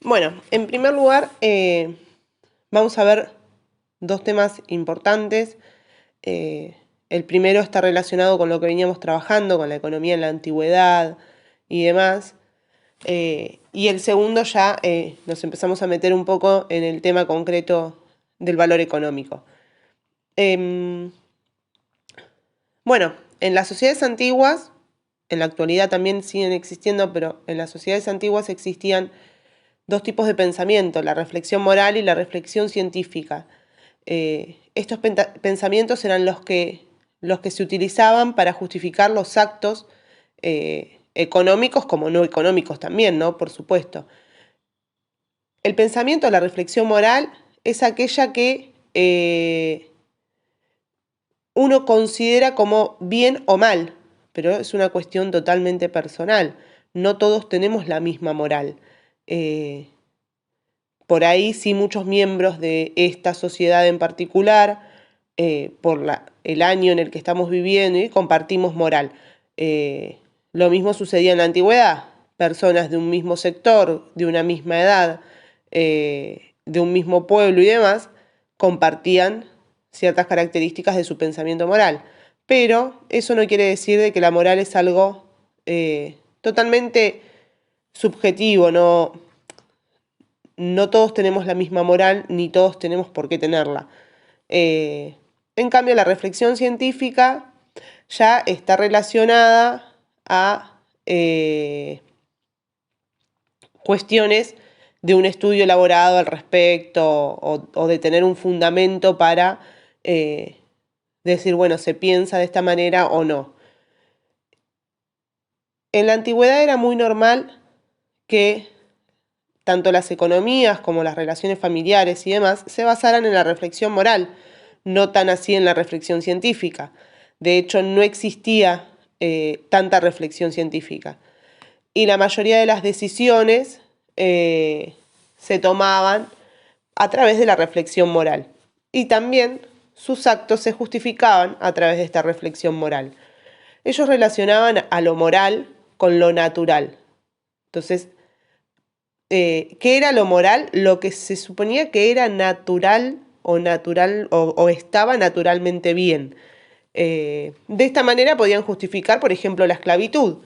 Bueno, en primer lugar, vamos a ver dos temas importantes. El primero está relacionado con lo que veníamos trabajando, con la economía en la antigüedad y demás. Y el segundo ya nos empezamos a meter un poco en el tema concreto del valor económico. Bueno, en las sociedades antiguas, en la actualidad también siguen existiendo, pero en las sociedades antiguas existían dos tipos de pensamiento, la reflexión moral y la reflexión científica. Estos pensamientos eran los que se utilizaban para justificar los actos económicos como no económicos también, ¿no? Por supuesto. El pensamiento, la reflexión moral, es aquella que uno considera como bien o mal, pero es una cuestión totalmente personal. No todos tenemos la misma moral. Por ahí sí muchos miembros de esta sociedad en particular, por el año en el que estamos viviendo, y compartimos moral. Lo mismo sucedía en la antigüedad. Personas de un mismo sector, de una misma edad, de un mismo pueblo y demás, compartían ciertas características de su pensamiento moral. Pero eso no quiere decir de que la moral es algo totalmente subjetivo, no todos tenemos la misma moral, ni todos tenemos por qué tenerla. En cambio, la reflexión científica ya está relacionada a cuestiones de un estudio elaborado al respecto o de tener un fundamento para decir, bueno, se piensa de esta manera o no. En la antigüedad era muy normal que tanto las economías como las relaciones familiares y demás se basaran en la reflexión moral, no tan así en la reflexión científica. De hecho, no existía tanta reflexión científica. Y la mayoría de las decisiones se tomaban a través de la reflexión moral. Y también sus actos se justificaban a través de esta reflexión moral. Ellos relacionaban a lo moral con lo natural. Entonces, ¿qué era lo moral? Lo que se suponía que era natural o estaba naturalmente bien. De esta manera podían justificar, por ejemplo, la esclavitud.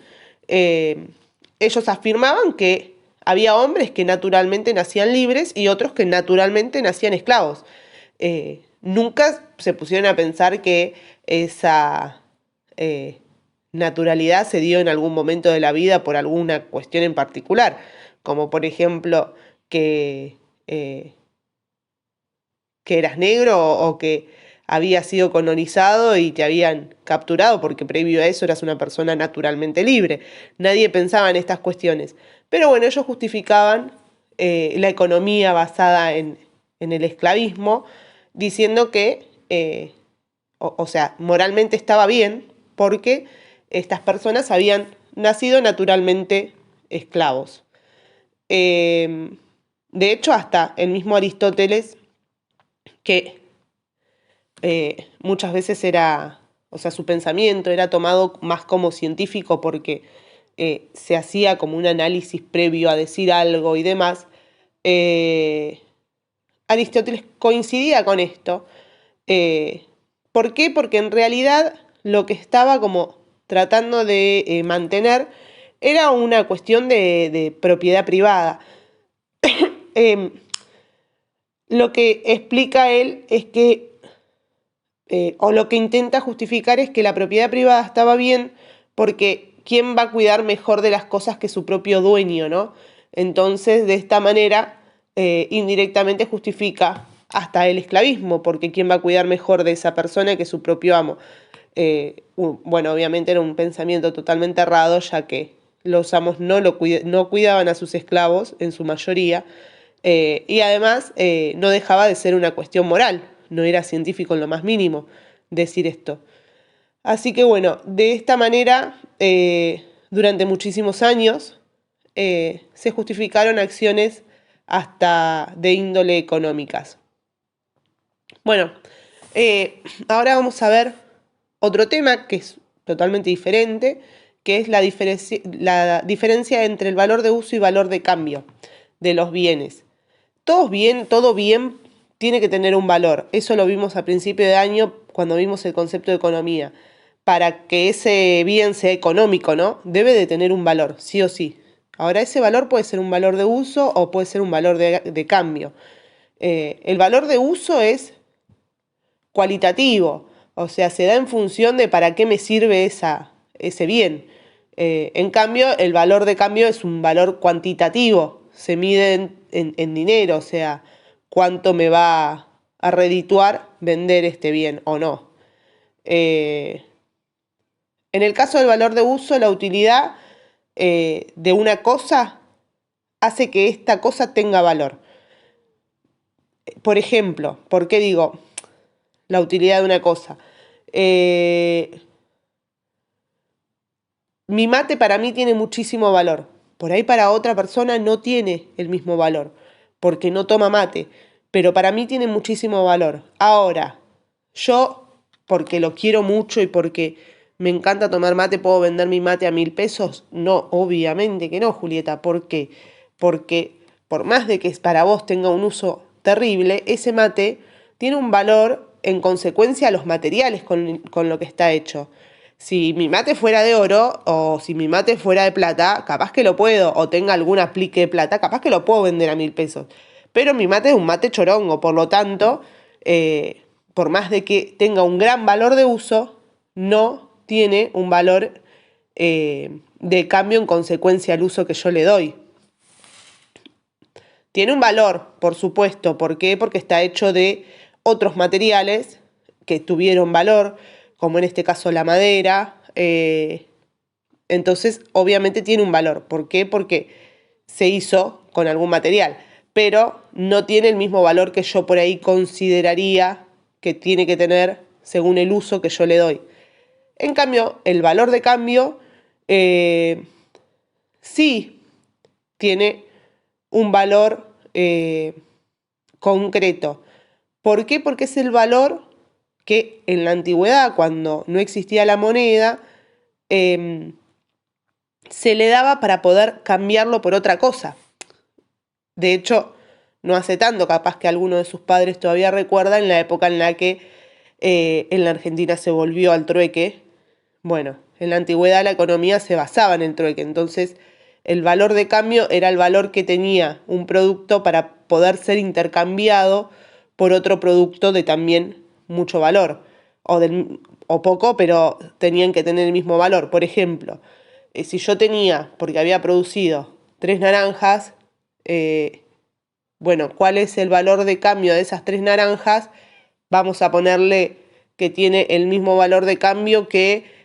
Ellos afirmaban que había hombres que naturalmente nacían libres y otros que naturalmente nacían esclavos. Nunca se pusieron a pensar que esa naturalidad se dio en algún momento de la vida por alguna cuestión en particular, como por ejemplo que eras negro o que habías sido colonizado y te habían capturado porque previo a eso eras una persona naturalmente libre. Nadie pensaba en estas cuestiones. Pero bueno, ellos justificaban la economía basada en el esclavismo diciendo que, o sea, moralmente estaba bien porque estas personas habían nacido naturalmente esclavos. De hecho, hasta el mismo Aristóteles, que muchas veces era, o sea, su pensamiento era tomado más como científico porque se hacía como un análisis previo a decir algo y demás, Aristóteles coincidía con esto. ¿Por qué? Porque en realidad lo que estaba como tratando de mantener era una cuestión de propiedad privada. Lo que explica él es que, o lo que intenta justificar es que la propiedad privada estaba bien porque ¿quién va a cuidar mejor de las cosas que su propio dueño, ¿no? Entonces, de esta manera, indirectamente justifica hasta el esclavismo, porque ¿quién va a cuidar mejor de esa persona que su propio amo? Bueno, obviamente era un pensamiento totalmente errado, ya que los amos no cuidaban a sus esclavos en su mayoría, y además no dejaba de ser una cuestión moral, no era científico en lo más mínimo decir esto. Así que bueno, de esta manera, durante muchísimos años, se justificaron acciones hasta de índole económicas. Bueno, ahora vamos a ver otro tema que es totalmente diferente, que es la diferencia entre el valor de uso y valor de cambio. de los bienes. Todo bien tiene que tener un valor. Eso lo vimos a principio de año cuando vimos el concepto de economía. Para que ese bien sea económico, ¿no? Debe de tener un valor, sí o sí. Ahora, ese valor puede ser un valor de uso o puede ser un valor de cambio. El valor de uso es cualitativo, o sea, se da en función de para qué me sirve ese bien. En cambio, el valor de cambio es un valor cuantitativo, se mide en dinero, o sea, cuánto me va a redituar vender este bien o no. En el caso del valor de uso, la utilidad de una cosa hace que esta cosa tenga valor. Por ejemplo, ¿por qué digo la utilidad de una cosa? Mi mate para mí tiene muchísimo valor. Por ahí para otra persona no tiene el mismo valor, porque no toma mate. Pero para mí tiene muchísimo valor. Ahora, yo, porque lo quiero mucho y porque me encanta tomar mate, ¿puedo vender mi mate a 1.000 pesos? No, obviamente que no, Julieta. ¿Por qué? Porque por más de que para vos tenga un uso terrible, ese mate tiene un valor en consecuencia a los materiales con lo que está hecho. Si mi mate fuera de oro o si mi mate fuera de plata, capaz que lo puedo, o tenga algún aplique de plata, capaz que lo puedo vender a 1.000 pesos. Pero mi mate es un mate chorongo, por lo tanto, por más de que tenga un gran valor de uso, no tiene un valor de cambio en consecuencia al uso que yo le doy. Tiene un valor, por supuesto. ¿Por qué? Porque está hecho de otros materiales que tuvieron valor, como en este caso la madera. Entonces, obviamente tiene un valor. ¿Por qué? Porque se hizo con algún material. Pero no tiene el mismo valor que yo por ahí consideraría que tiene que tener según el uso que yo le doy. En cambio, el valor de cambio sí tiene un valor concreto. ¿Por qué? Porque es el valor que en la antigüedad, cuando no existía la moneda, se le daba para poder cambiarlo por otra cosa. De hecho, no hace tanto, capaz que alguno de sus padres todavía recuerda, en la época en la que en la Argentina se volvió al trueque. Bueno, en la antigüedad la economía se basaba en el trueque, entonces el valor de cambio era el valor que tenía un producto para poder ser intercambiado por otro producto de también mucho valor, o poco, pero tenían que tener el mismo valor. Por ejemplo, si yo tenía, porque había producido 3 naranjas, bueno, ¿cuál es el valor de cambio de esas 3 naranjas? Vamos a ponerle que tiene el mismo valor de cambio que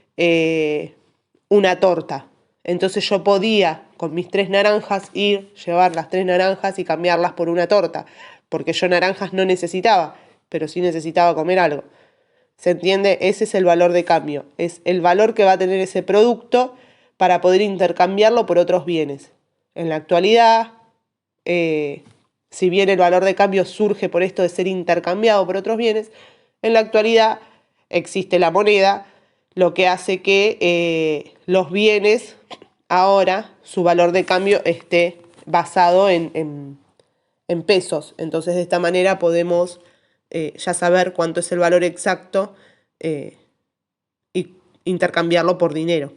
una torta. Entonces yo podía con mis 3 naranjas llevar las 3 naranjas y cambiarlas por una torta, porque yo naranjas no necesitaba, pero sí necesitaba comer algo. ¿Se entiende? Ese es el valor de cambio, es el valor que va a tener ese producto para poder intercambiarlo por otros bienes. En la actualidad, si bien el valor de cambio surge por esto de ser intercambiado por otros bienes, en la actualidad existe la moneda, lo que hace que los bienes ahora, su valor de cambio esté basado en pesos. Entonces de esta manera podemos ya saber cuánto es el valor exacto y intercambiarlo por dinero.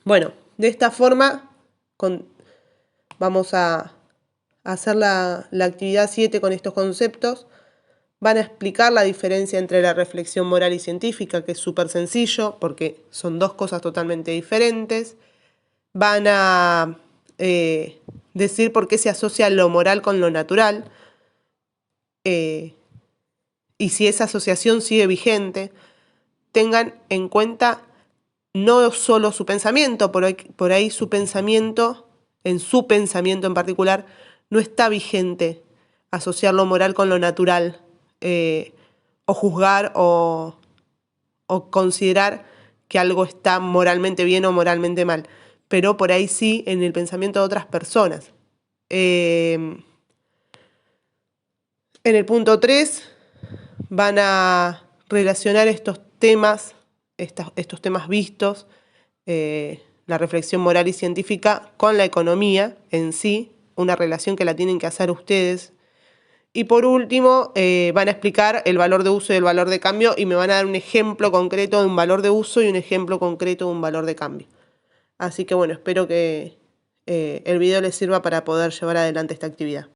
Bueno, de esta forma vamos a hacer la actividad 7 con estos conceptos. Van a explicar la diferencia entre la reflexión moral y científica, que es súper sencillo, porque son dos cosas totalmente diferentes. Van a decir por qué se asocia lo moral con lo natural, y si esa asociación sigue vigente. Tengan en cuenta no solo su pensamiento, por ahí su pensamiento en particular, no está vigente asociar lo moral con lo natural, o juzgar o considerar que algo está moralmente bien o moralmente mal, pero por ahí sí en el pensamiento de otras personas. En el punto 3 van a relacionar estos temas vistos, la reflexión moral y científica, con la economía en sí, una relación que la tienen que hacer ustedes. Y por último, van a explicar el valor de uso y el valor de cambio y me van a dar un ejemplo concreto de un valor de uso y un ejemplo concreto de un valor de cambio. Así que bueno, espero que el video les sirva para poder llevar adelante esta actividad.